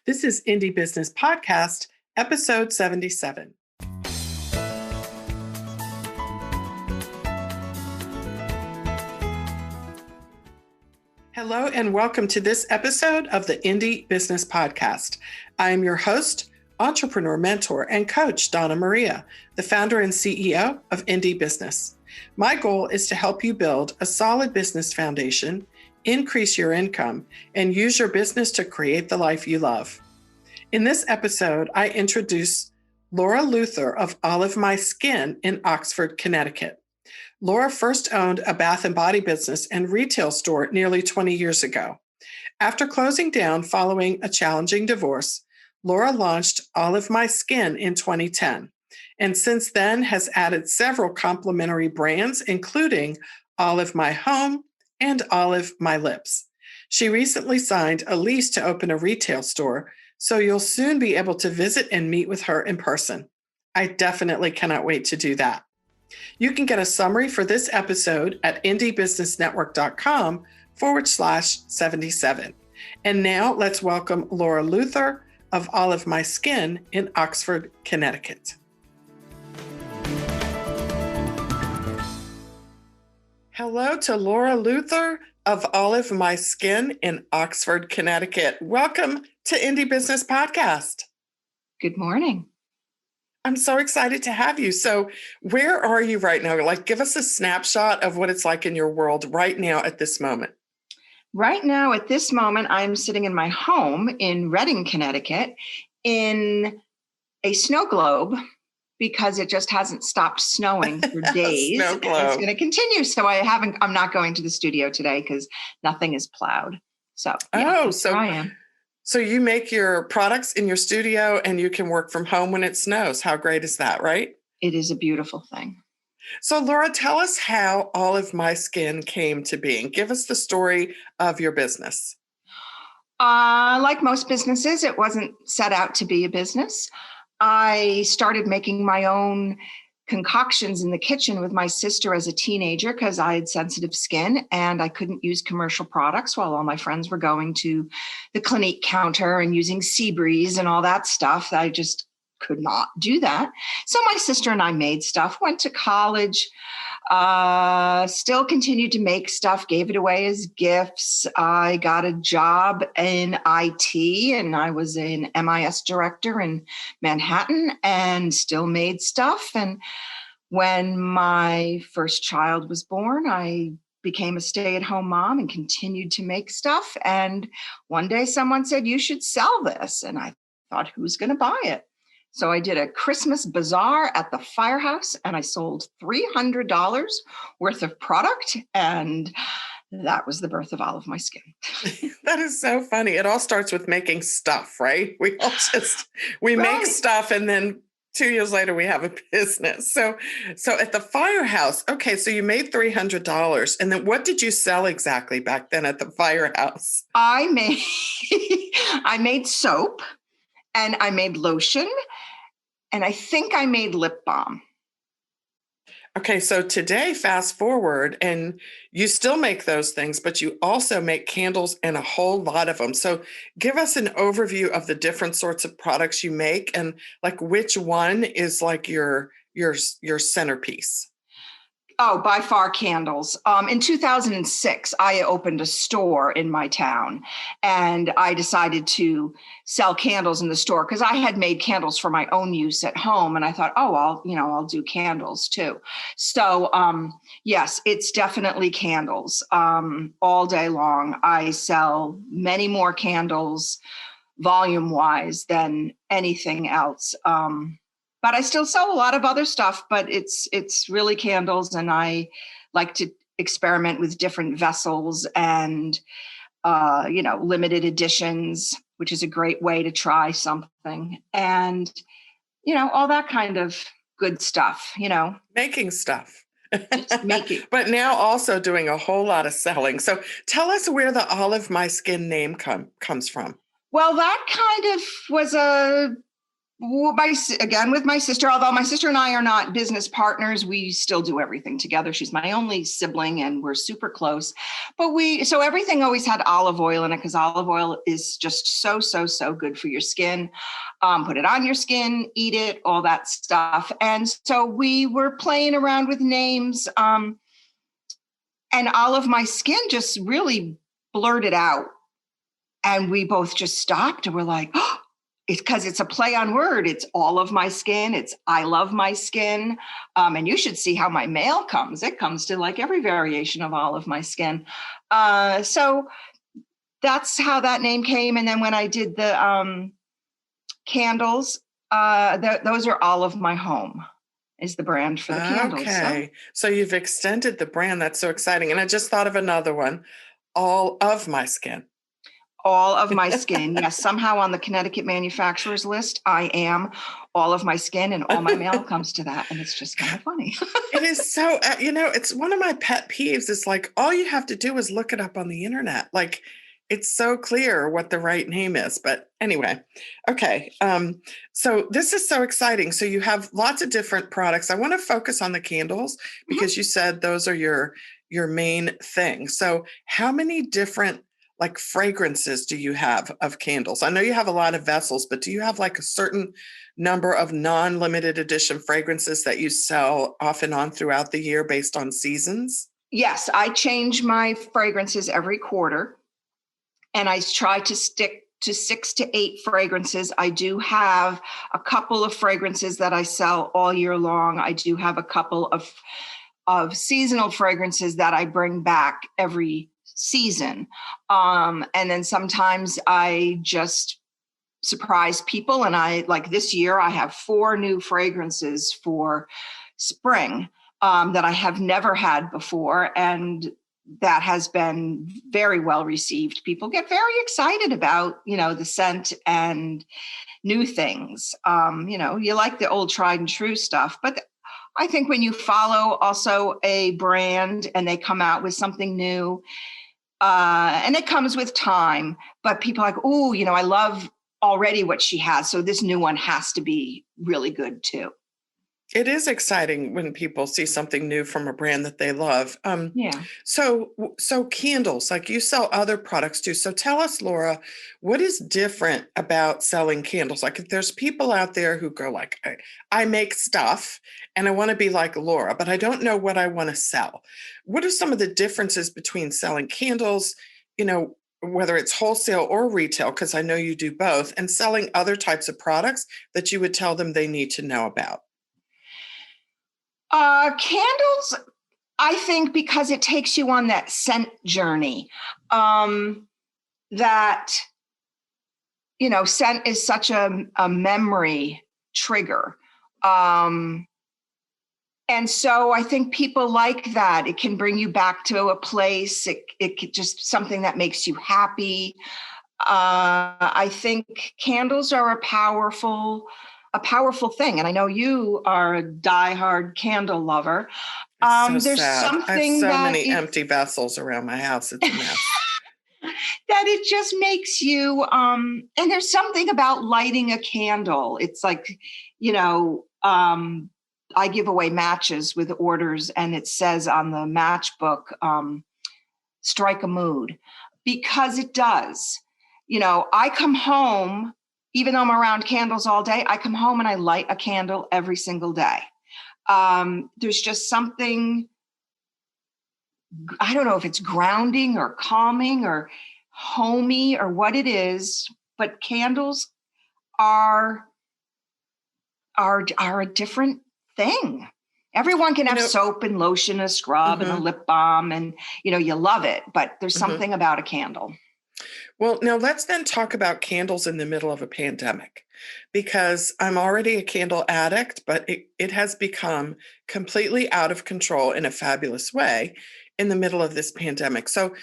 This is Indie Business Podcast, episode 77. Hello and welcome to this episode of the Indie Business Podcast. I am your host, entrepreneur, mentor, and coach, Donna Maria, the founder and CEO of Indie Business. My goal is to help you build a solid business foundation, increase your income, and use your business to create the life you love. In this episode, I introduce Laura Luther of Olive My Skin in Oxford, Connecticut. Laura first owned a bath and body business and retail store nearly 20 years ago. After closing down following a challenging divorce, Laura launched Olive My Skin in 2010, and since then has added several complementary brands, including Olive My Home and Olive My Lips. She recently signed a lease to open a retail store, so you'll soon be able to visit and meet with her in person. I definitely cannot wait to do that. You can get a summary for this episode at indiebusinessnetwork.com/77. And now let's welcome Laura Luther of Olive My Skin in Oxford, Connecticut. Hello to Laura Luther of Olive My Skin in Oxford, Connecticut. Welcome to Indie Business Podcast. Good morning. I'm so excited to have you. So where are you right now? Give us a snapshot of what it's like in your world right now at this moment. Right now, at this moment, I'm sitting in my home in Redding, Connecticut, in a snow globe because it just hasn't stopped snowing for days. Snow globe. It's going to continue. So I'm not going to the studio today because nothing is plowed. So I am. So you make your products in your studio and you can work from home when it snows. How great is that, right? It is a beautiful thing. So Laura, tell us how Olive My Skin came to being. Give us the story of your business. Like most businesses, it wasn't set out to be a business. I started making my own concoctions in the kitchen with my sister as a teenager because I had sensitive skin and I couldn't use commercial products while all my friends were going to the Clinique counter and using Seabreeze and all that stuff. I just could not do that. So my sister and I made stuff, went to college, still continued to make stuff, gave it away as gifts. I got a job in IT and I was an MIS director in Manhattan and still made stuff. And when my first child was born, I became a stay-at-home mom and continued to make stuff. And one day someone said, "You should sell this." And I thought, who's going to buy it? So I did a Christmas bazaar at the firehouse and I sold $300 worth of product. And that was the birth of Olive My Skin. That is so funny. It all starts with making stuff, right? We make stuff and then 2 years later we have a business. So at the firehouse, okay, so you made $300. And then what did you sell exactly back then at the firehouse? I made soap. And I made lotion, and I think I made lip balm. Okay, so today, fast forward, and you still make those things, but you also make candles and a whole lot of them. So give us an overview of the different sorts of products you make and which one is your centerpiece. Oh, by far candles. In 2006, I opened a store in my town and I decided to sell candles in the store because I had made candles for my own use at home. And I thought, I'll do candles too. So yes, it's definitely candles all day long. I sell many more candles volume wise than anything else. But I still sell a lot of other stuff, but it's really candles. And I like to experiment with different vessels and, limited editions, which is a great way to try something. And, all that kind of good stuff, Making stuff. Making. But now also doing a whole lot of selling. So tell us where the Olive My Skin name comes from. Well, that kind of was a Again, with my sister, although my sister and I are not business partners, we still do everything together. She's my only sibling and we're super close. But so everything always had olive oil in it because olive oil is just so, so, so good for your skin. Put it on your skin, eat it, all that stuff. And so we were playing around with names. And All of My Skin just really blurted out. And we both just stopped and we're like, oh, it's because it's a play on word. It's all of my skin. It's I love my skin. And you should see how my mail comes. It comes to like every variation of all of my skin. So that's how that name came. And then when I did the candles, those are All of My Home is the brand for the candles. Okay. So you've extended the brand. That's so exciting. And I just thought of another one, All of My Skin. All of my skin. Yes, somehow on the Connecticut manufacturers list, I am All of My Skin, and all my mail comes to that. And it's just kind of funny. It is so, it's one of my pet peeves. It's like, all you have to do is look it up on the internet. Like, it's so clear what the right name is. But anyway, okay. So this is so exciting. So you have lots of different products. I want to focus on the candles because you said those are your main thing. So how many different like fragrances do you have of candles? I know you have a lot of vessels, but do you have like a certain number of non-limited edition fragrances that you sell off and on throughout the year based on seasons? Yes, I change my fragrances every quarter, and I try to stick to 6 to 8 fragrances. I do have a couple of fragrances that I sell all year long. I do have a couple of seasonal fragrances that I bring back every season. And then sometimes I just surprise people. And like this year, I have 4 new fragrances for spring that I have never had before. And that has been very well received. People get very excited about, the scent and new things. You like the old tried and true stuff, but I think when you follow also a brand and they come out with something new, and it comes with time, but people are like, oh, I love already what she has. So this new one has to be really good too. It is exciting when people see something new from a brand that they love. Yeah. So candles, like you sell other products too. So tell us, Laura, what is different about selling candles? Like if there's people out there who go like, I make stuff and I want to be like Laura, but I don't know what I want to sell. What are some of the differences between selling candles, whether it's wholesale or retail, because I know you do both, and selling other types of products that you would tell them they need to know about? Candles, I think because it takes you on that scent journey, that, scent is such a memory trigger. And so I think people like that. It can bring you back to a place. It could just something that makes you happy. I think candles are a powerful thing. And I know you are a diehard candle lover. It's so There's sad. something I have so that many empty vessels around my house. It's a mess. that it just makes you, and there's something about lighting a candle. It's like, I give away matches with orders and it says on the matchbook, strike a mood, because it does. I come home, even though I'm around candles all day, I come home and I light a candle every single day. There's just something, I don't know if it's grounding or calming or homey or what it is, but candles are a different thing. Everyone can have soap and lotion, a scrub and a lip balm, and you love it, but there's something about a candle. Well, now let's then talk about candles in the middle of a pandemic, because I'm already a candle addict, but it has become completely out of control in a fabulous way in the middle of this pandemic. So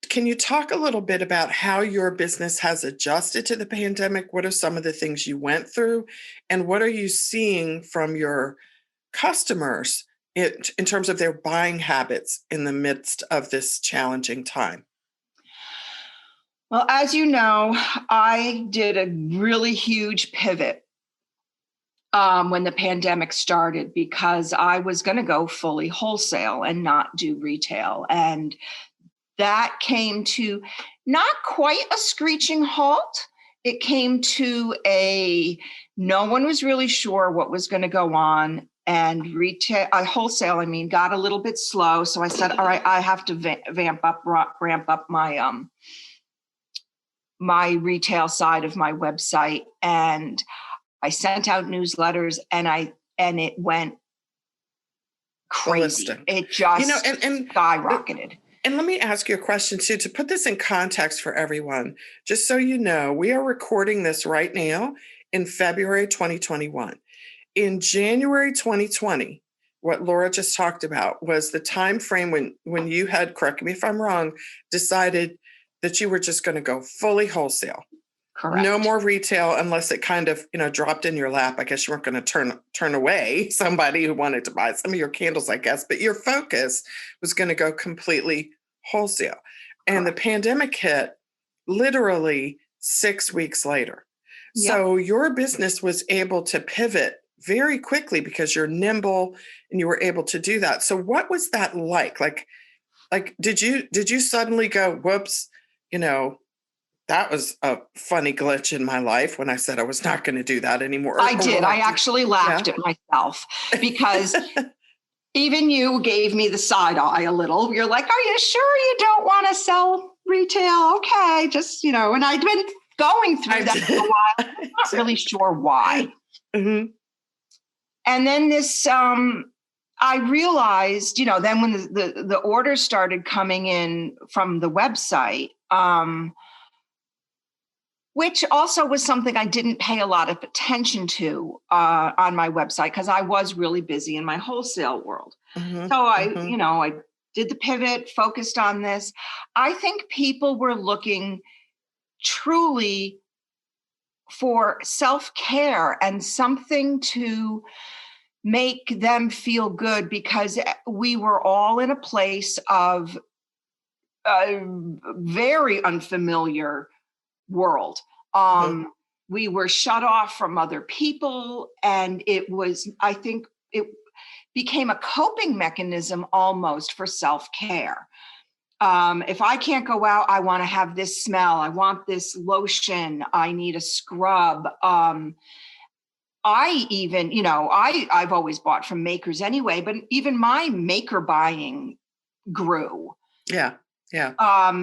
can you talk a little bit about how your business has adjusted to the pandemic? What are some of the things you went through? And what are you seeing from your customers in terms of their buying habits in the midst of this challenging time? Well, as you know, I did a really huge pivot when the pandemic started, because I was going to go fully wholesale and not do retail. And that came to not quite a screeching halt. It came to no one was really sure what was going to go on. And wholesale, got a little bit slow. So I said, all right, I have to ramp up my retail side of my website. And I sent out newsletters, and it went crazy. Ballistic. It just and skyrocketed. And let me ask you a question too, to put this in context for everyone, just so you know, we are recording this right now in February 2021. In January 2020, what Laura just talked about was the time frame when you had, correct me if I'm wrong, decided that you were just going to go fully wholesale. Correct. No more retail unless it kind of, dropped in your lap. I guess you weren't going to turn away somebody who wanted to buy some of your candles, I guess, but your focus was going to go completely wholesale. And the pandemic hit literally 6 weeks later. Yep. So your business was able to pivot very quickly because you're nimble and you were able to do that. So what was that like? Like did you suddenly go, whoops, that was a funny glitch in my life when I said I was not going to do that anymore. I did. I actually laughed at myself because even you gave me the side eye a little. You're like, are you sure you don't want to sell retail? Okay, just, and I'd been going through that for a while. I'm not really sure why. Mm-hmm. And then I realized, then when the orders started coming in from the website, which also was something I didn't pay a lot of attention to on my website because I was really busy in my wholesale world. Mm-hmm. So I did the pivot, focused on this. I think people were looking truly for self-care and something to make them feel good, because we were all in a place of a very unfamiliar world. We were shut off from other people, and I think it became a coping mechanism almost for self-care. If I can't go out, I want to have this smell. I want this lotion. I need a scrub. I even, I've always bought from makers anyway, but even my maker buying grew. Yeah.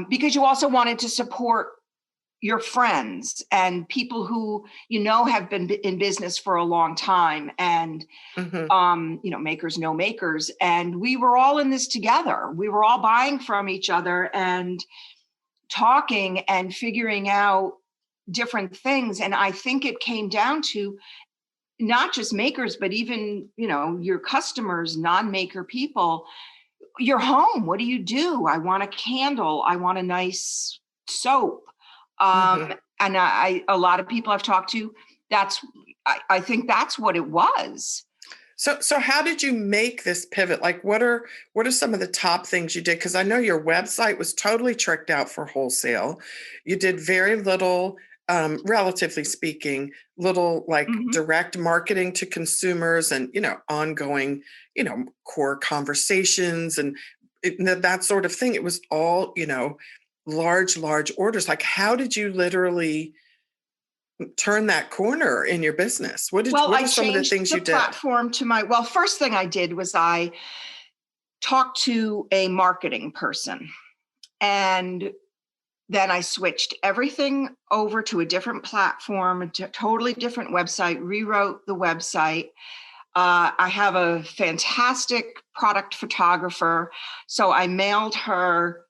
Because you also wanted to support your friends and people who, have been in business for a long time, and, makers know makers. And we were all in this together. We were all buying from each other and talking and figuring out different things. And I think it came down to not just makers, but even, your customers, non-maker people. Your home, what do you do? I want a candle. I want a nice soap. And a lot of people I've talked to, I think that's what it was. So how did you make this pivot? Like, what are some of the top things you did? Because I know your website was totally tricked out for wholesale. You did very little, relatively speaking, direct marketing to consumers and, ongoing, core conversations and that sort of thing. It was all, large orders. Like, how did you literally turn that corner in your business? What are some of the things you did? Platform to first thing I did was I talked to a marketing person, and then I switched everything over to a different platform, a totally different website, rewrote the website. I have a fantastic product photographer, so I mailed her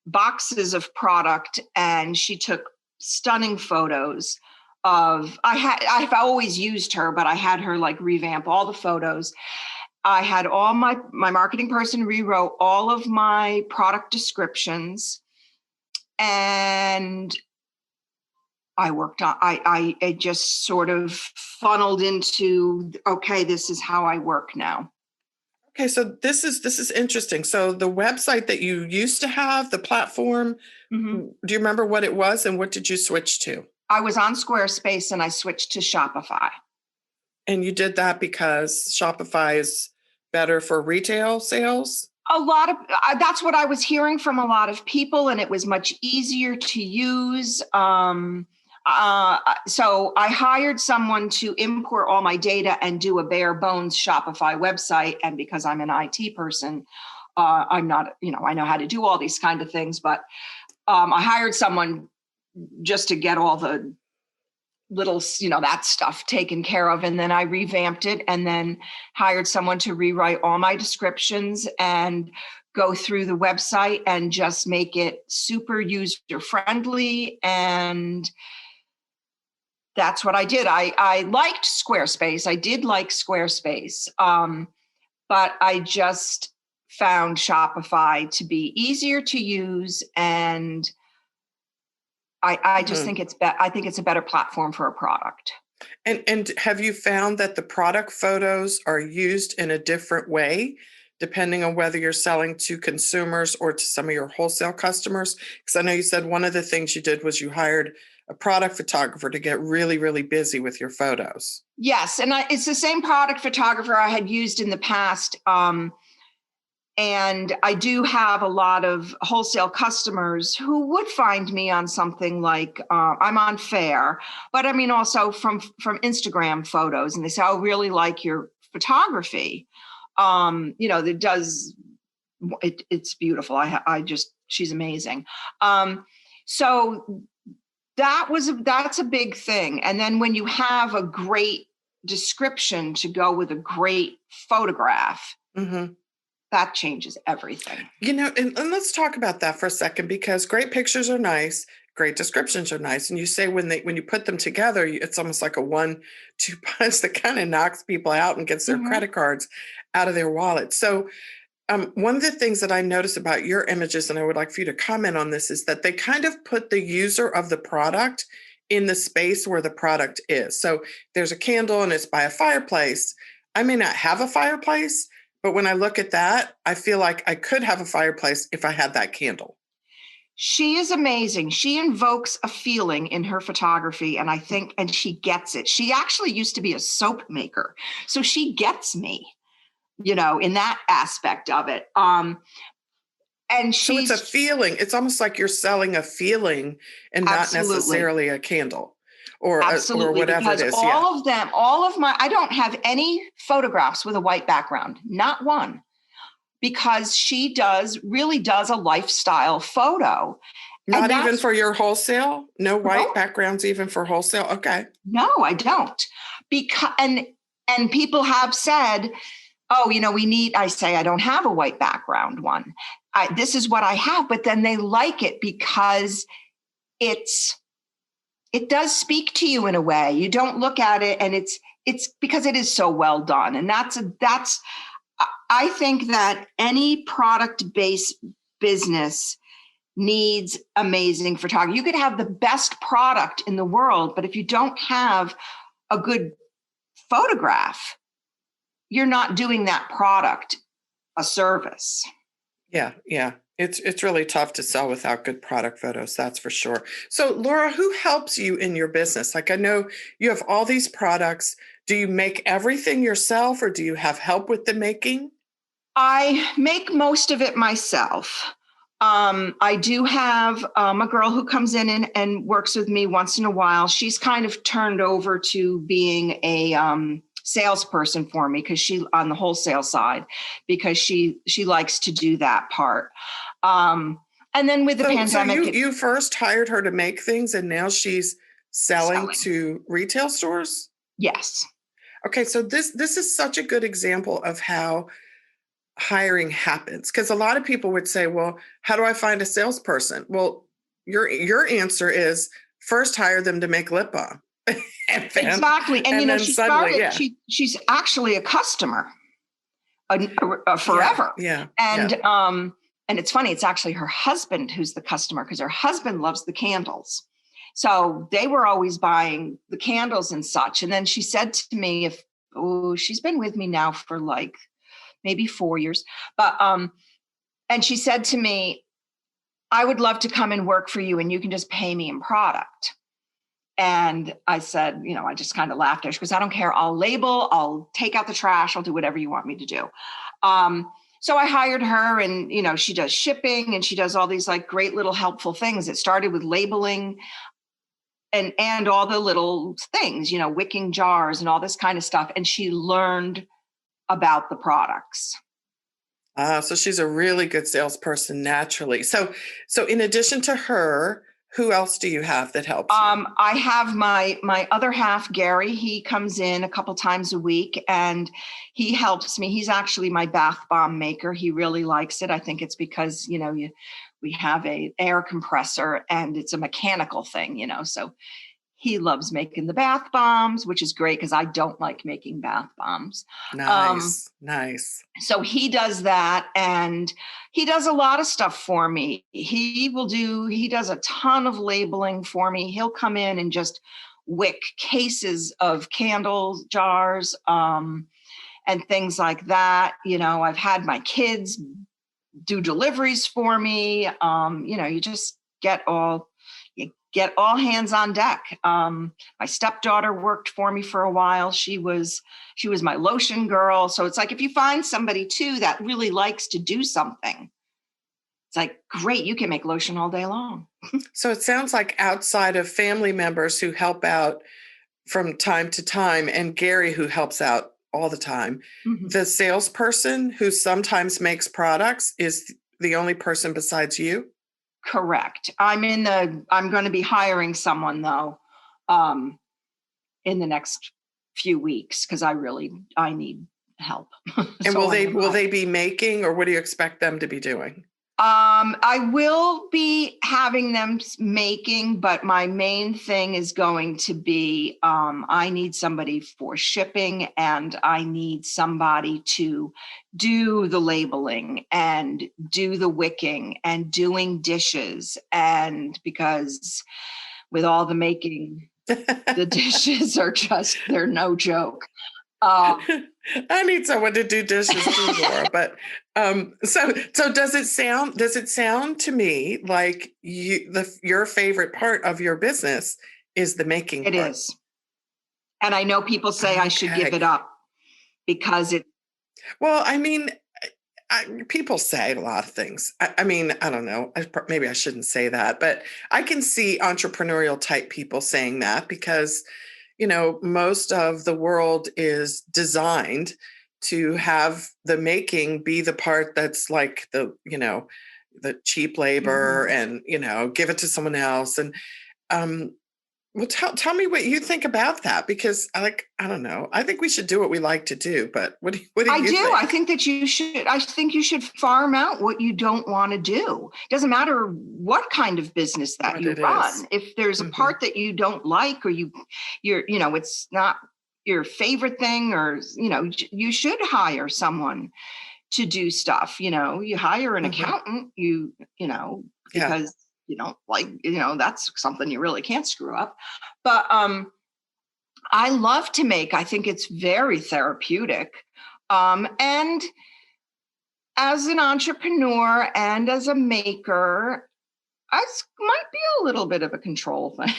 boxes of product, and she took stunning photos of, I've always used her, but I had her revamp all the photos. I had all my marketing person rewrote all of my product descriptions, and I worked on, I just sort of funneled into, okay, this is how I work now. Okay, so this is interesting. So the website that you used to have, the platform, do you remember what it was and what did you switch to? I was on Squarespace and I switched to Shopify. And you did that because Shopify is better for retail sales? A lot of that's what I was hearing from a lot of people, and it was much easier to use. So I hired someone to import all my data and do a bare bones Shopify website. And because I'm an IT person, I'm not, I know how to do all these kind of things, but I hired someone just to get all the little, that stuff taken care of. And then I revamped it and then hired someone to rewrite all my descriptions and go through the website and just make it super user friendly. And that's what I did. I liked Squarespace. I did like Squarespace. But I just found Shopify to be easier to use, and I just think I think it's a better platform for a product. And have you found that the product photos are used in a different way, depending on whether you're selling to consumers or to some of your wholesale customers? Because I know you said one of the things you did was you hired a product photographer to get really, really busy with your photos. Yes, and it's the same product photographer I had used in the past. And I do have a lot of wholesale customers who would find me on something like I'm on Fair, but I mean also from Instagram photos, and they say, "Oh, really like your photography." That does it's beautiful. She's amazing. So that's a big thing. And then when you have a great description to go with a great photograph. Mm-hmm. That changes everything. And let's talk about that for a second, because great pictures are nice, great descriptions are nice. And you say when you put them together, it's almost like a 1-2 punch that kind of knocks people out and gets their credit cards out of their wallet. So one of the things that I notice about your images, and I would like for you to comment on this, is that they kind of put the user of the product in the space where the product is. So there's a candle and it's by a fireplace. I may not have a fireplace, but when I look at that, I feel like I could have a fireplace if I had that candle. She is amazing. She invokes a feeling in her photography, and and she gets it. She actually used to be a soap maker, so she gets me, in that aspect of it. And so it's a feeling. It's almost like you're selling a feeling and not necessarily a candle. Or whatever it is. I don't have any photographs with a white background, not one, because she really does a lifestyle photo. Not even for your wholesale? No white backgrounds even for wholesale? Okay. No, I don't. And people have said, "Oh, I say, I don't have a white background one. This is what I have," but then they like it because it does speak to you in a way. You don't look at it, and it's because it is so well done. And I think that any product-based business needs amazing photography. You could have the best product in the world, but if you don't have a good photograph, you're not doing that product a service. Yeah. It's really tough to sell without good product photos, that's for sure. So, Laura, who helps you in your business? Like, I know you have all these products. Do you make everything yourself, or do you have help with the making? I make most of it myself. I do have a girl who comes in and works with me once in a while. She's kind of turned over to being a salesperson for me, because she on the wholesale side, because she likes to do that part. And then with the pandemic, so you first hired her to make things, and now she's selling to retail stores? Yes. Okay, so this is such a good example of how hiring happens, because a lot of people would say, "Well, how do I find a salesperson?" Well, your answer is first hire them to make lip balm. Exactly. And she started, yeah. She's actually a customer forever. Yeah. And it's funny, it's actually her husband who's the customer, because her husband loves the candles. So they were always buying the candles and such. And then she said to me, she's been with me now for like maybe 4 years. But and she said to me, "I would love to come and work for you, and you can just pay me in product." And I said, I just kind of laughed at her. She goes, I don't care. I'll label, I'll take out the trash. I'll do whatever you want me to do. So I hired her, and, she does shipping, and she does all these like great little helpful things. It started with labeling and all the little things, wicking jars and all this kind of stuff. And she learned about the products. So she's a really good salesperson naturally. So in addition to her, who else do you have that helps you? I have my other half, Gary. He comes in a couple times a week and he helps me. He's actually my bath bomb maker. He really likes it. I think it's because, we have a air compressor and it's a mechanical thing, so he loves making the bath bombs, which is great because I don't like making bath bombs. Nice. So he does that, and he does a lot of stuff for me. He does a ton of labeling for me. He'll come in and just wick cases of candle jars and things like that. I've had my kids do deliveries for me. You just get all hands on deck. My stepdaughter worked for me for a while. She was my lotion girl. So it's like, if you find somebody too that really likes to do something, it's like, great, you can make lotion all day long. So it sounds like outside of family members who help out from time to time, and Gary who helps out all the time, the salesperson who sometimes makes products is the only person besides you? Correct. I'm going to be hiring someone though, in the next few weeks, because I need help. And will they be making, or what do you expect them to be doing? I will be having them making, but my main thing is going to be, I need somebody for shipping, and I need somebody to do the labeling and do the wicking and doing dishes. And because with all the making, the dishes they're no joke. I need someone to do dishes too, Laura. But so does it sound to me like your favorite part of your business is the making part? It is. And I know people say I should give it up because it. Well, I mean, people say a lot of things. I mean, I don't know. Maybe I shouldn't say that, but I can see entrepreneurial type people saying that because most of the world is designed to have the making be the part that's like the cheap labor and, give it to someone else. And, well, tell me what you think about that, because I don't know. I think we should do what we like to do, but what do you think? I think that I think you should farm out what you don't want to do. It doesn't matter what kind of business that you run. If there's a part that you don't like, or it's not your favorite thing, or, you should hire someone to do stuff. You hire an accountant, because you don't like, that's something you really can't screw up. But I love to make. I think it's very therapeutic. And as an entrepreneur and as a maker, it might be a little bit of a control thing.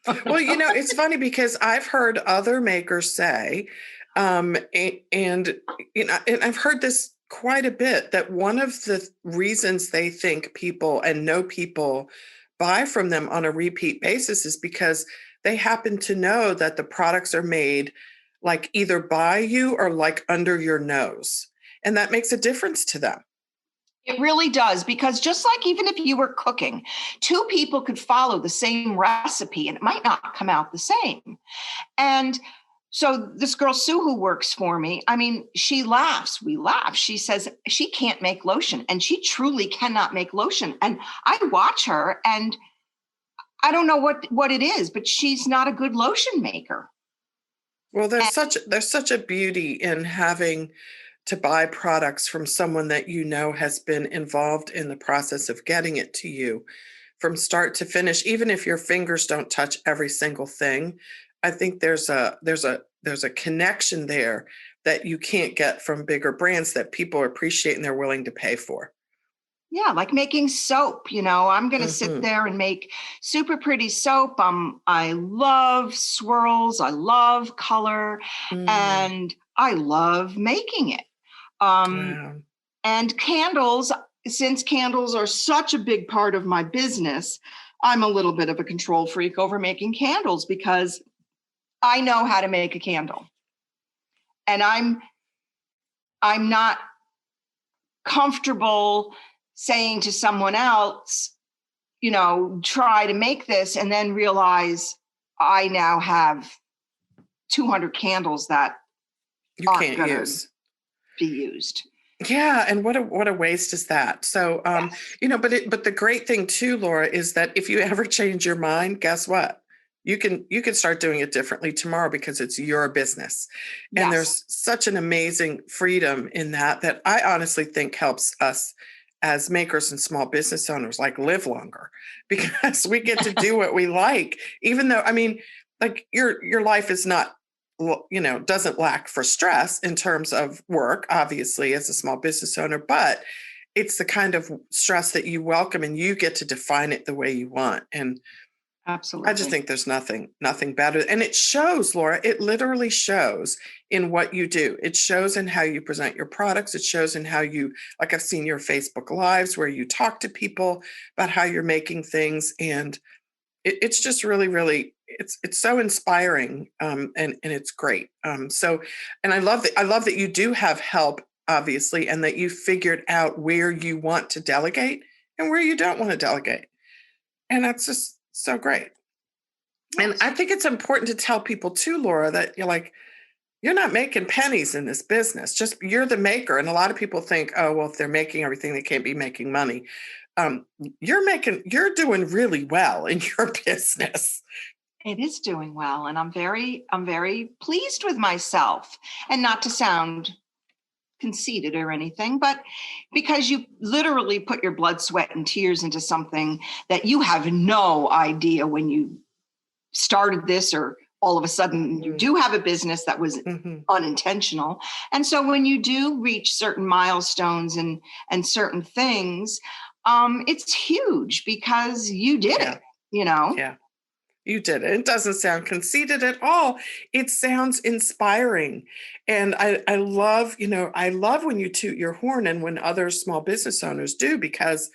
Well, it's funny because I've heard other makers say, and I've heard this quite a bit, that one of the reasons they think people buy from them on a repeat basis is because they happen to know that the products are made like either by you or like under your nose. And that makes a difference to them. It really does, because just like even if you were cooking, two people could follow the same recipe and it might not come out the same. And so this girl, Sue, who works for me, I mean, she laughs. We laugh. She says she can't make lotion, and she truly cannot make lotion. And I watch her, and I don't know what it is, but she's not a good lotion maker. Well, there's such a beauty in having to buy products from someone that has been involved in the process of getting it to you from start to finish, even if your fingers don't touch every single thing. I think there's a connection there that you can't get from bigger brands that people appreciate and they're willing to pay for. Yeah, like making soap, I'm going to sit Mm-hmm. there and make super pretty soap. I love swirls, I love color, Mm. and I love making it. Um, Wow. and candles, since candles are such a big part of my business, I'm a little bit of a control freak over making candles because I know how to make a candle. And I'm not comfortable saying to someone else, try to make this and then realize I now have 200 candles that You aren't can't going to use. be used. Yeah, and what a waste is that. So, Yes. but the great thing too, Laura, is that if you ever change your mind, guess what? You can start doing it differently tomorrow because it's your business. And Yes. there's such an amazing freedom in that I honestly think helps us as makers and small business owners like live longer because we get to do what we like, even though, I mean, like your life is not, doesn't lack for stress in terms of work, obviously, as a small business owner, but it's the kind of stress that you welcome and you get to define it the way you want. And I just Absolutely. think there's nothing better. And it shows, Laura, it literally shows in what you do. It shows in how you present your products. It shows in how you, like I've seen your Facebook Lives where you talk to people about how you're making things. And it's just really, really, it's so inspiring, and it's great. And I love that you do have help, obviously, and that you figured out where you want to delegate and where you don't want to delegate. And that's just so great. And I Yes. think it's important to tell people too, Laura, that you're not making pennies in this business. Just you're the maker. And a lot of people think, oh, well, if they're making everything, they can't be making money. Um, you're doing really well in your business. It is doing well. And I'm very pleased with myself. And not to sound conceited or anything, but because you literally put your blood, sweat, and tears into something that you have no idea when you started this, or all of a sudden you do have a business that was Mm-hmm. unintentional. And so when you do reach certain milestones and certain things, it's huge because you did Yeah, it. yeah. You did it. It doesn't sound conceited at all. It sounds inspiring. And I love when you toot your horn and when other small business owners do, because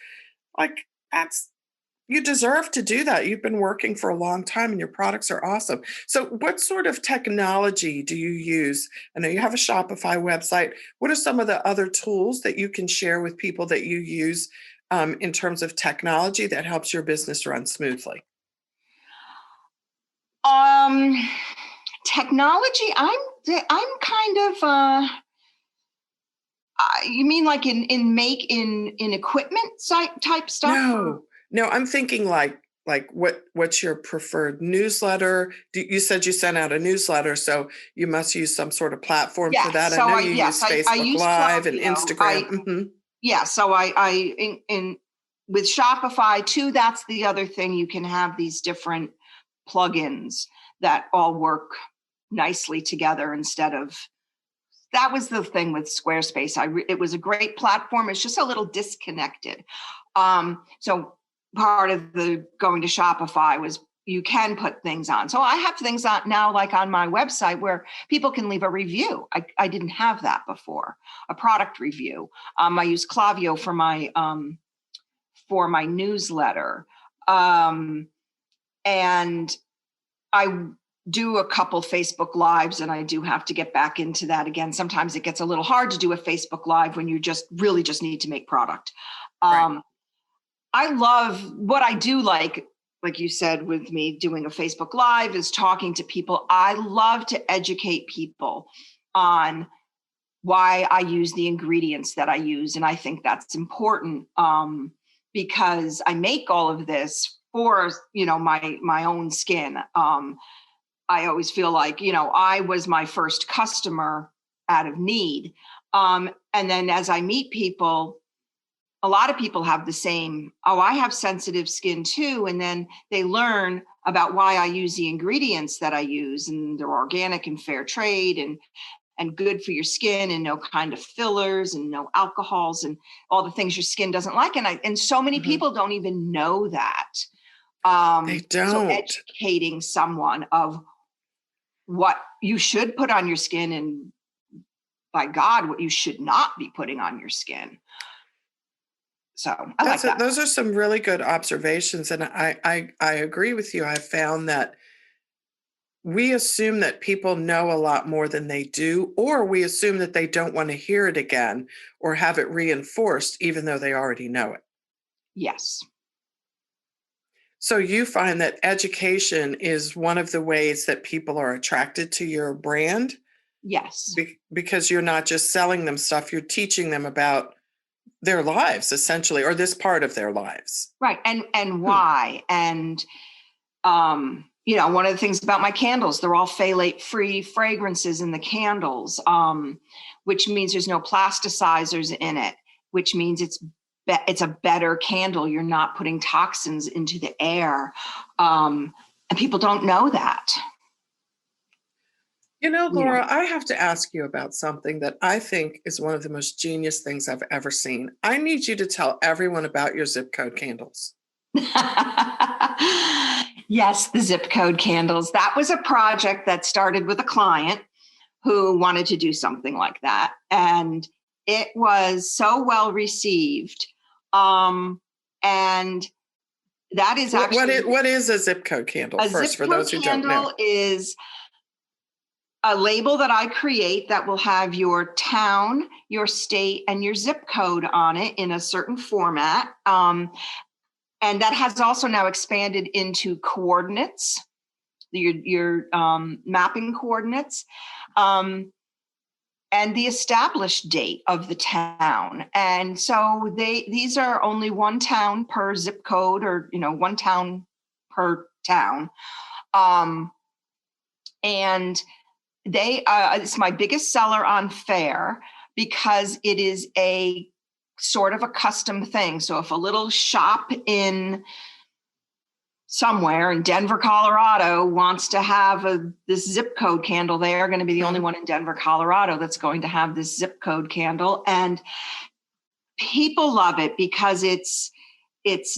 like that's you deserve to do that. You've been working for a long time and your products are awesome. So what sort of technology do you use? I know you have a Shopify website. What are some of the other tools that you can share with people that you use in terms of technology that helps your business run smoothly? Um, Technology. I'm kind of. You mean like in equipment site type stuff? Or? No, no, I'm thinking like what's your preferred newsletter? You said you sent out a newsletter, so you must use some sort of platform for Yes. that. I So know I you yes use I Facebook use Live and Clavio. Instagram. Hmm. Yeah. So I in with Shopify too. That's the other thing. You can have these different plugins that all work nicely together instead of. That was the thing with Squarespace. It was a great platform. It's just a little disconnected. So part of the going to Shopify was you can put things on. So I have things on now, like on my website, where people can leave a review. I didn't have that before, a product review. I use Clavio for my newsletter, and I do a couple Facebook Lives, and I do have to get back into that again. Sometimes it gets a little hard to do a Facebook Live when you just really just need to make product. Right. I love what I do, like you said, with me doing a Facebook Live is talking to people. I love to educate people on why I use the ingredients that I use. And I think that's important, because I make all of this for, my own skin. I always feel like, I was my first customer out of need. And then as I meet people, a lot of people have the same, oh, I have sensitive skin too. And then they learn about why I use the ingredients that I use, and they're organic and fair trade. and good for your skin, and no kind of fillers and no alcohols and all the things your skin doesn't like. And so many people don't even know that. They So don't. educating someone of what you should put on your skin, and by God, what you should not be putting on your skin. So I like that. Those are some really good observations. And I agree with you. I found that we assume that people know a lot more than they do, or we assume that they don't want to hear it again or have it reinforced, even though they already know it. Yes. So you find that education is one of the ways that people are attracted to your brand? Yes. Because you're not just selling them stuff, you're teaching them about their lives, essentially, or this part of their lives. Right. And why. And one of the things about my candles, they're all phthalate-free fragrances in the candles, which means there's no plasticizers in it, which means it's a better candle. You're not putting toxins into the air. And people don't know that. Laura, I have to ask you about something that I think is one of the most genius things I've ever seen. I need you to tell everyone about your zip code candles. Yes, the zip code candles. That was a project that started with a client who wanted to do something like that. And it was so well received. And that is actually... What is a zip code candle, first, for those who don't know? A zip code candle is a label that I create that will have your town, your state, and your zip code on it in a certain format. And that has also now expanded into coordinates, your mapping coordinates, and the established date of the town. And so these are only one town per zip code, or one town per town. And it's my biggest seller on Fair, because it is a sort of a custom thing. So if a little shop in somewhere in Denver, Colorado wants to have this zip code candle, they are going to be the only one in Denver, Colorado that's going to have this zip code candle. And people love it because it's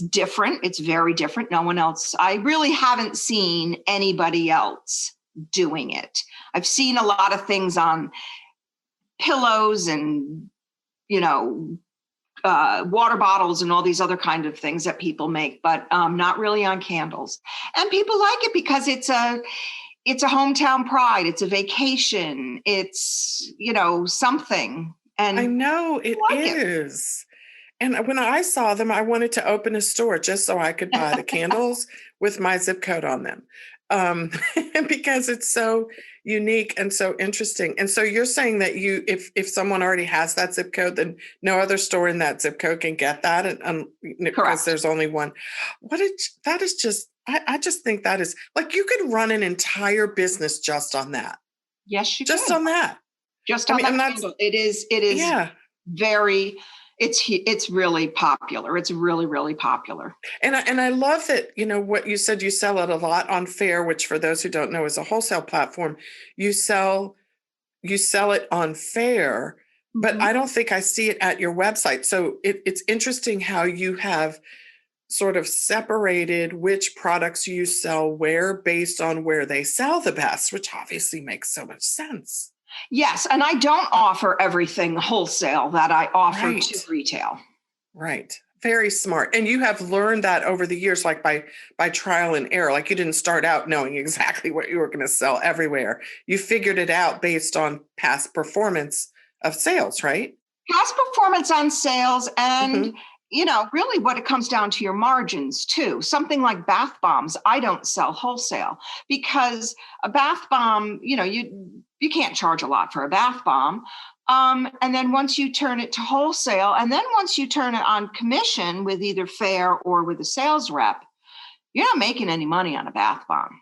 different. It's very different. No one else. I really haven't seen anybody else doing it. I've seen a lot of things on pillows and, water bottles and all these other kind of things that people make, but not really on candles. And people like it because it's a hometown pride. It's a vacation. It's, something. And I know it is. And when I saw them, I wanted to open a store just so I could buy the candles with my zip code on them. Because it's so unique and so interesting. And so you're saying that if someone already has that zip code, then no other store in that zip code can get that, and because there's only one. That is just, I just think that is like, you could run an entire business just on that. Yes, you just can. On that. Just on that candle. It is yeah. very... It's really popular. It's really, really popular. And I love that, what you said, you sell it a lot on Fair, which for those who don't know is a wholesale platform. You sell it on Fair, but I don't think I see it at your website. So it's interesting how you have sort of separated which products you sell where based on where they sell the best, which obviously makes so much sense. Yes, and I don't offer everything wholesale that I offer to retail. Right. Very smart. And you have learned that over the years, like by trial and error. Like, you didn't start out knowing exactly what you were going to sell everywhere. You figured it out based on past performance of sales, right? Past performance on sales and, really what it comes down to, your margins too. Something like bath bombs, I don't sell wholesale because a bath bomb, you can't charge a lot for a bath bomb. And then once you turn it to wholesale, and then once you turn it on commission with either Fair or with a sales rep, you're not making any money on a bath bomb.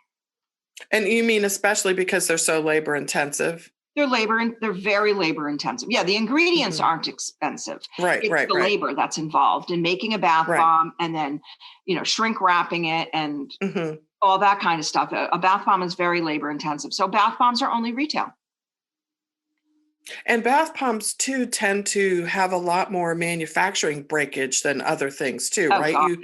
And you mean especially because they're so labor intensive? They're very labor intensive. Yeah, the ingredients aren't expensive. Right, it's the labor that's involved in making a bath bomb, and then, shrink wrapping it and all that kind of stuff. A bath bomb is very labor intensive. So bath bombs are only retail. And bath pumps too tend to have a lot more manufacturing breakage than other things too, Oh right? God.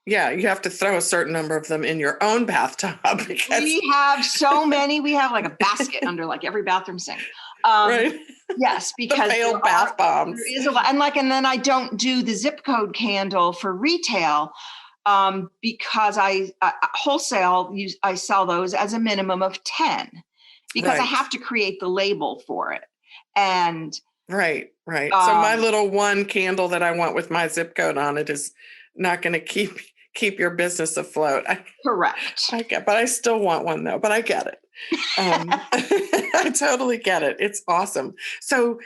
Yeah, you have to throw a certain number of them in your own bathtub because, We have so many. We have like a basket under like every bathroom sink. Um, right? yes, The because failed bath there bombs. is a lot. And then I don't do the zip code candle for retail because I wholesale. I sell those as a minimum of 10 because I Right. have to create the label for it. And Right. So my um, little one candle that I want with my zip code on it is not going to keep your business afloat. correct. But I still want one though, but I get it. I totally get it. It's awesome. So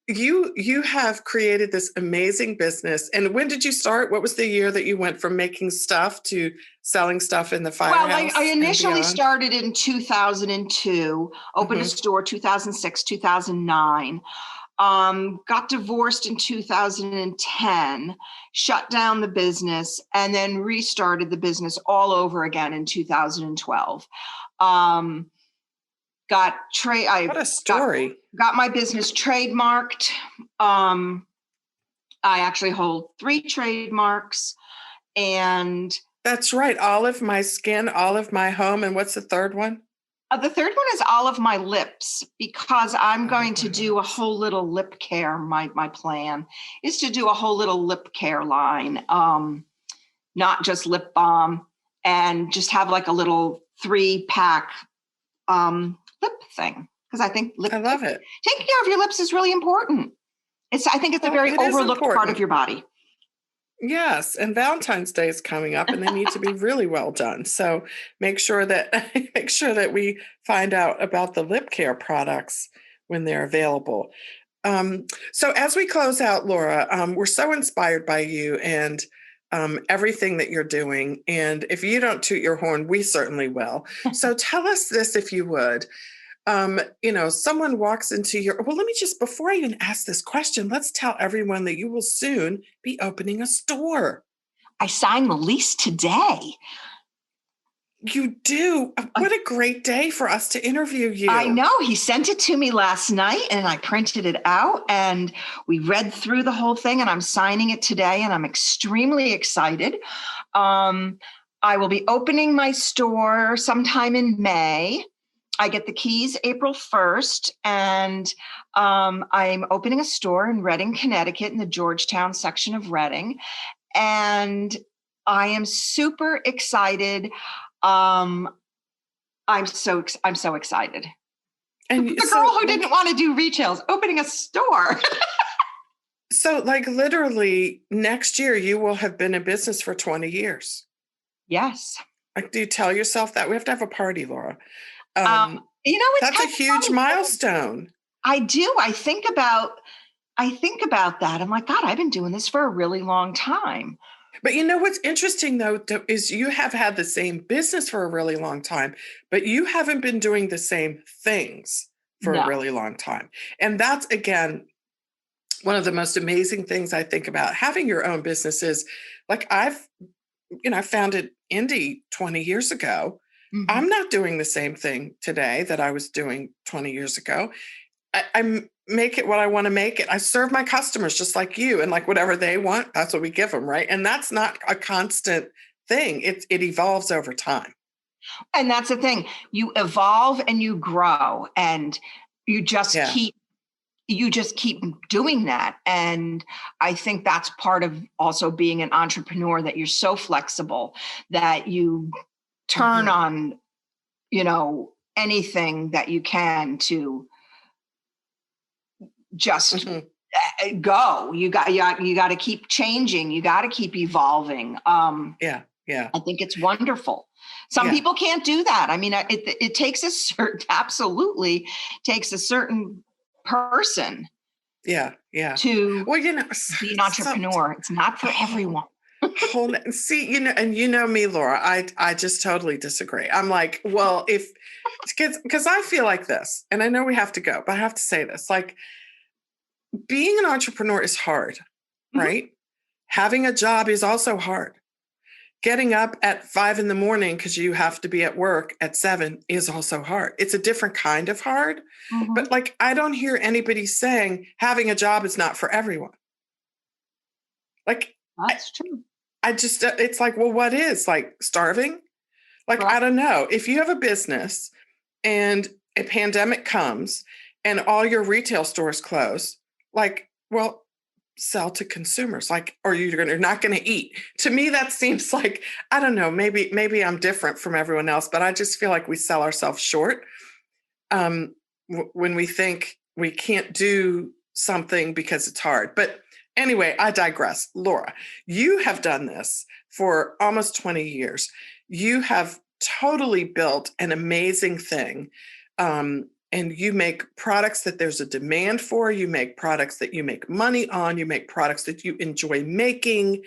you have created this amazing business. And when did you start? What was the year that you went from making stuff to selling stuff in the Well, firehouse I and initially beyond? started in 2002, opened a Hmm. store 2006, 2009. Got divorced in 2010, shut down the business, and then restarted the business all over again in 2012. Um, What a got story. got my business trademarked. Um, I actually hold 3 trademarks, and That's right. Olive My Skin, Olive My Home. And what's the third one? the third one is all of my lips because I'm going Olive to My do a Lips. whole little lip care. My plan is to do a whole little lip care line, not just lip balm, and just have like a little 3-pack lip thing because I think I love it. taking care of your lips is really important. I think it's a Well, very it is overlooked part of important. your body. Yes, and Valentine's Day is coming up and they need to be really well done. So make sure that make sure that we find out about the lip care products when they're available. So as we close out, Laura, we're so inspired by you and everything that you're doing. And if you don't toot your horn, we certainly will. So tell us this if you would. Someone walks into well, let me just, before I even ask this question, let's tell everyone that you will soon be opening a store. I signed the lease today. You do. What a great day for us to interview I you. know. He sent it to me last night and I printed it out and we read through the whole thing and I'm signing it today and I'm extremely excited. I will be opening my store sometime in May. I get the keys April 1st and I'm opening a store in Reading, Connecticut in the Georgetown section of Reading. And I am super excited. Um, I'm so excited. And The girl who didn't want to do retail is opening a store. so like literally next year you will have been in business for 20 years. Yes. Like, do you tell yourself that? We have to have a party, Laura. It's That's a kind of huge funny. milestone. I do. I think about that. I'm like, God, I've been doing this for a really long time. But you know what's interesting though is you have had the same business for a really long time, but you haven't been doing the same things for a No. really long time. And that's again one of the most amazing things I think about having your own business is like I founded Indie 20 years ago. Mm-hmm. I'm not doing the same thing today that I was doing 20 years ago. I make it what I want to make it. I serve my customers just like you, and like whatever they want, that's what we give them, right? And that's not a constant thing. It evolves over time. And that's the thing. You evolve and you grow and you just Yeah. keep doing that. And I think that's part of also being an entrepreneur, that you're so flexible that you turn on, anything that you can to just go. You got to keep changing. You got to keep evolving. Yeah. I think it's wonderful. Some people can't do that. I mean, it takes absolutely takes a certain person Yeah. to Well, be an entrepreneur. It's not for everyone. see, and you know me, Laura, I just totally disagree. I'm like, well, because I feel like this, and I know we have to go, but I have to say this, like being an entrepreneur is hard, Mhm. right? Having a job is also hard. getting up at 5 a.m. because you have to be at work at 7 is also hard. It's a different kind of hard. Mm-hmm. But like, I don't hear anybody saying having a job is not for everyone. Like, That's true. I just, it's like, well, what is like starving? Like, I Correct. don't know. If you have a business and a pandemic comes and all your retail stores close, like, well, sell to consumers, like, or you're not going to eat. To me, that seems like, I don't know, maybe I'm different from everyone else, but I just feel like we sell ourselves short when we think we can't do something because it's hard. But anyway, I digress. Laura, you have done this for almost 20 years. You have totally built an amazing thing. And you make products that there's a demand for. You make products that you make money on. You make products that you enjoy making.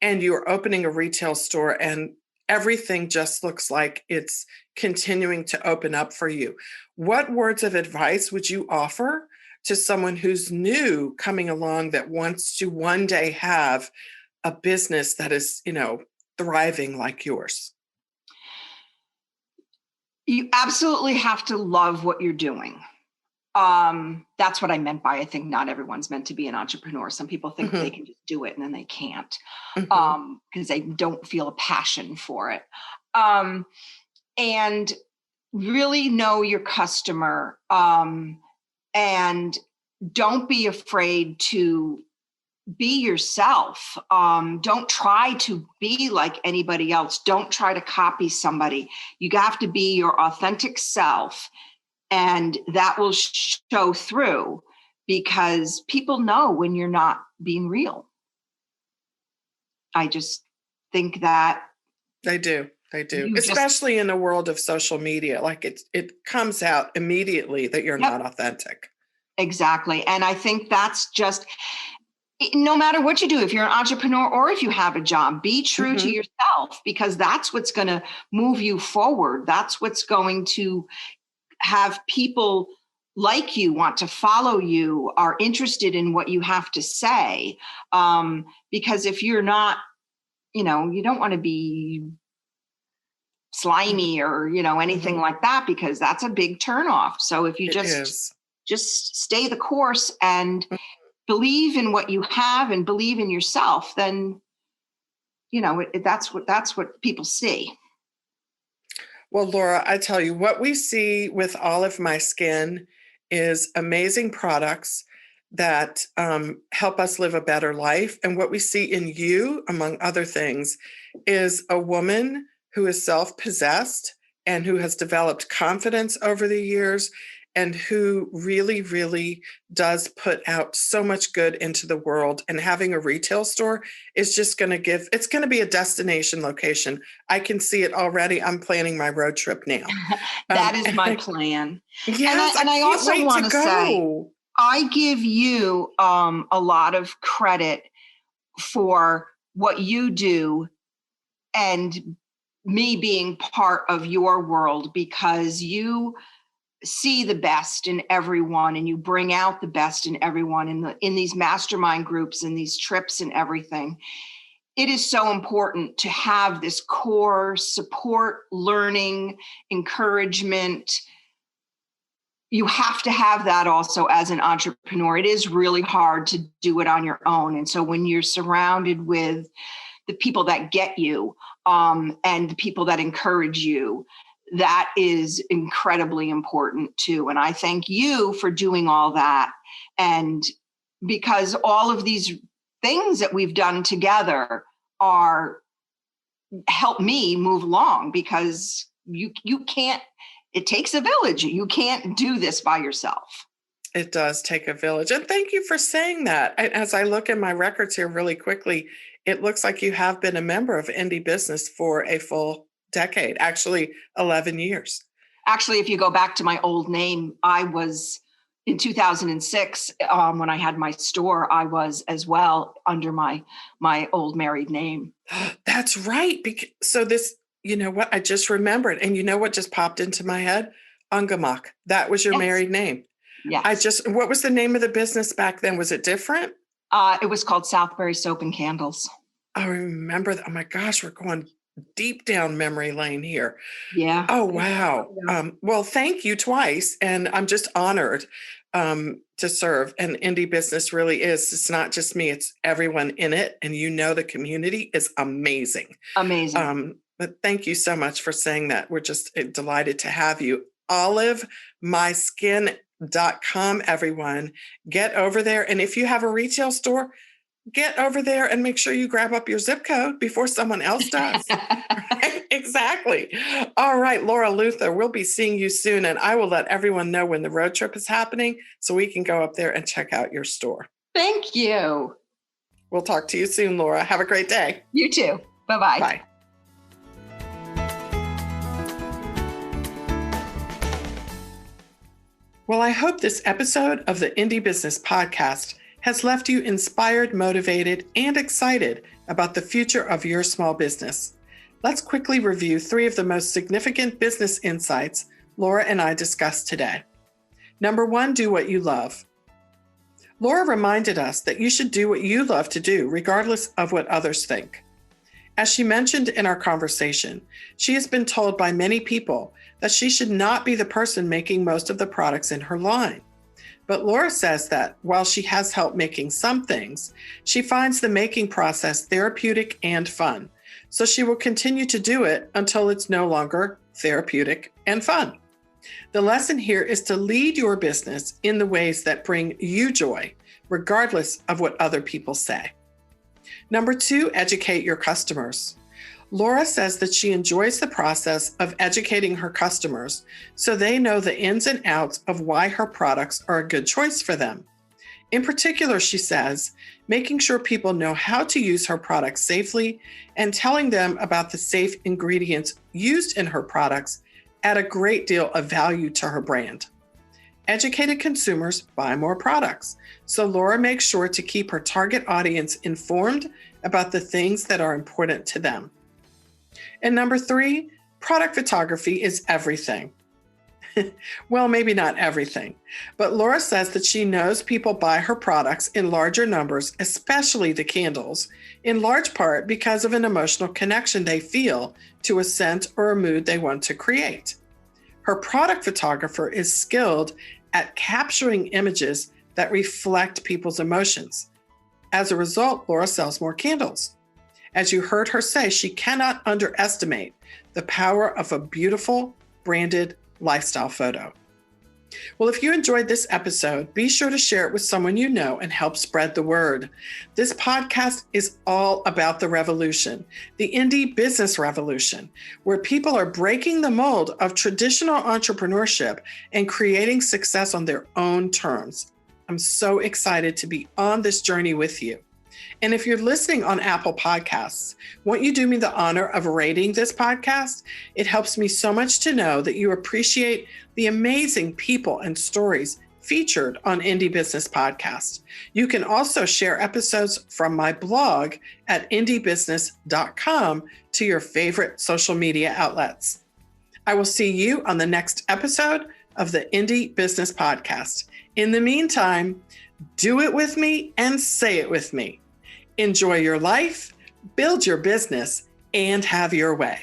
And you're opening a retail store, and everything just looks like it's continuing to open up for you. What words of advice would you offer to someone who's new coming along that wants to one day have a business that is, thriving like yours? You absolutely have to love what you're doing. That's what I meant by, I think not everyone's meant to be an entrepreneur. Some people think they can just do it and then they can't, because they don't feel a passion for it. And really know your customer, and don't be afraid to be yourself. Don't try to be like anybody else. Don't try to copy somebody. You have to be your authentic self, and that will show through, because people know when you're not being real. I just think that they do. Especially in a world of social media. Like it comes out immediately that you're not authentic. Exactly. And I think that's just, no matter what you do, if you're an entrepreneur or if you have a job, be true to yourself, because that's what's going to move you forward. That's what's going to have people like you, want to follow you, are interested in what you have to say. Because if you're not, you don't want to be slimy or, anything like that, because that's a big turnoff. So if you just stay the course and believe in what you have and believe in yourself, then, that's what people see. Well, Laura, I tell you, what we see with Olive My Skin is amazing products that help us live a better life. And what we see in you, among other things, is a woman who is self-possessed and who has developed confidence over the years, and who really, really does put out so much good into the world. And having a retail store is just going to it's going to be a destination location. I can see it already. I'm planning my road trip now. That is my plan. Yes, and I also want to say, I give you a lot of credit for what you do and me being part of your world, because you see the best in everyone and you bring out the best in everyone in these mastermind groups and these trips and everything. It is so important to have this core support, learning, encouragement. You have to have that also as an entrepreneur. It is really hard to do it on your own. And so when you're surrounded with the people that get you, and the people that encourage you, that is incredibly important too. And I thank you for doing all that. And because all of these things that we've done together help me move along, because you can't, it takes a village. You can't do this by yourself. It does take a village. And thank you for saying that. As I look in my records here really quickly, it looks like you have been a member of Indie Business for a full decade, actually 11 years. Actually, if you go back to my old name, I was in 2006, when I had my store, I was as well under my old married name. That's right. So this, you know what, I just remembered. And you know what just popped into my head? Ungamak. That was your married name. Yes. What was the name of the business back then? Was it different? It was called Southbury Soap and Candles. I remember that. Oh my gosh, we're going deep down memory lane here. Yeah. Oh, wow. Well, thank you twice. And I'm just honored to serve. And indie business really is. It's not just me, it's everyone in it. And the community is amazing. Amazing. But thank you so much for saying that. We're just delighted to have you. OliveMySkin.com, everyone. Get over there. And if you have a retail store, get over there and make sure you grab up your zip code before someone else does. Right? Exactly. All right, Laura Luther, we'll be seeing you soon, and I will let everyone know when the road trip is happening so we can go up there and check out your store. Thank you. We'll talk to you soon, Laura. Have a great day. You too. Bye-bye. Bye. Well, I hope this episode of the Indie Business Podcast has left you inspired, motivated, and excited about the future of your small business. Let's quickly review 3 of the most significant business insights Laura and I discussed today. Number 1, do what you love. Laura reminded us that you should do what you love to do, regardless of what others think. As she mentioned in our conversation, she has been told by many people that she should not be the person making most of the products in her line. But Laura says that while she has help making some things, she finds the making process therapeutic and fun. So she will continue to do it until it's no longer therapeutic and fun. The lesson here is to lead your business in the ways that bring you joy, regardless of what other people say. Number 2, educate your customers. Laura says that she enjoys the process of educating her customers so they know the ins and outs of why her products are a good choice for them. In particular, she says, making sure people know how to use her products safely and telling them about the safe ingredients used in her products add a great deal of value to her brand. Educated consumers buy more products, so Laura makes sure to keep her target audience informed about the things that are important to them. And number 3, product photography is everything. Well, maybe not everything, but Laura says that she knows people buy her products in larger numbers, especially the candles, in large part because of an emotional connection they feel to a scent or a mood they want to create. Her product photographer is skilled at capturing images that reflect people's emotions. As a result, Laura sells more candles. As you heard her say, she cannot underestimate the power of a beautiful, branded lifestyle photo. Well, if you enjoyed this episode, be sure to share it with someone you know and help spread the word. This podcast is all about the revolution, the indie business revolution, where people are breaking the mold of traditional entrepreneurship and creating success on their own terms. I'm so excited to be on this journey with you. And if you're listening on Apple Podcasts, won't you do me the honor of rating this podcast? It helps me so much to know that you appreciate the amazing people and stories featured on Indie Business Podcast. You can also share episodes from my blog at indiebusiness.com to your favorite social media outlets. I will see you on the next episode of the Indie Business Podcast. In the meantime, do it with me and say it with me. Enjoy your life, build your business, and have your way.